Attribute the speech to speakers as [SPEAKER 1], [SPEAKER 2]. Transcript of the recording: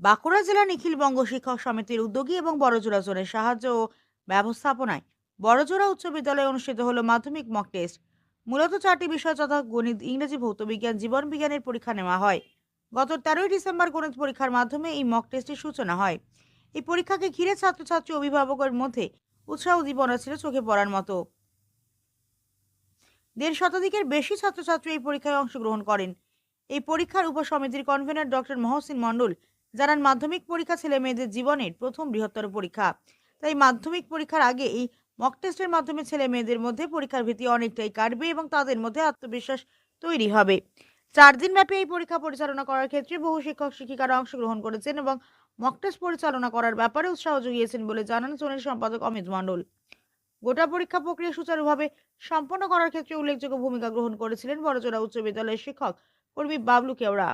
[SPEAKER 1] বাঁকুড়া জেলা নিখিল বঙ্গ শিক্ষক সমিতির উদ্যোগী এবং বড়জোড়া জোনের সাহায্য ও ব্যবস্থাপনায় বড়জোড়া উচ্চ বিদ্যালয়ে অনুষ্ঠিত হলো মাধ্যমিক মক টেস্ট। মূলত 4টি বিষয় যথা গণিত, ইংরেজি, ভৌতবিজ্ঞান, জীবন বিজ্ঞানের পরীক্ষা নেওয়া হয়। গত 13ই ডিসেম্বর গণিত পরীক্ষার মাধ্যমে এই মক টেস্টের সূচনা হয়। এই পরীক্ষাকে ঘিরে ছাত্রছাত্রী অভিভাবকের মধ্যে উৎসাহ উদ্দীপনা ছিল চোখে পড়ার মতো। 1.5 শতাধিকের বেশি ছাত্রছাত্রী এই পরীক্ষায় অংশগ্রহণ করেন। এই পরীক্ষার উপসমিতির কনভেনর ডক্টর মহসিন মণ্ডল জানান, মাধ্যমিক পরীক্ষা ছেলে মেয়েদের জীবনের প্রথম বৃহত্তর পরীক্ষা। তাই মাধ্যমিক পরীক্ষার আগে এই মক টেস্টের মাধ্যমে ছেলে মেয়েদের মধ্যে পরীক্ষার ভীতি অনেকটাই কাটবে এবং তাদের মধ্যে আত্মবিশ্বাস তৈরি হবে। 4 দিন ব্যাপী এই পরীক্ষা পরিচালনা করার ক্ষেত্রে বহু শিক্ষক শিক্ষিকারা অংশগ্রহণ করেছেন এবং মক টেস্ট পরিচালনা করার ব্যাপারে উৎসাহ জুগিয়েছেন বলে জানান জোনের সম্পাদক অমিত মণ্ডল। গোটা পরীক্ষা প্রক্রিয়া সুচারুভাবে সম্পন্ন করার ক্ষেত্রে উল্লেখযোগ্য ভূমিকা গ্রহণ করেছিলেন বড়জোড়া উচ্চ বিদ্যালয়ের শিক্ষক কর্মী বাবলু কেওড়া।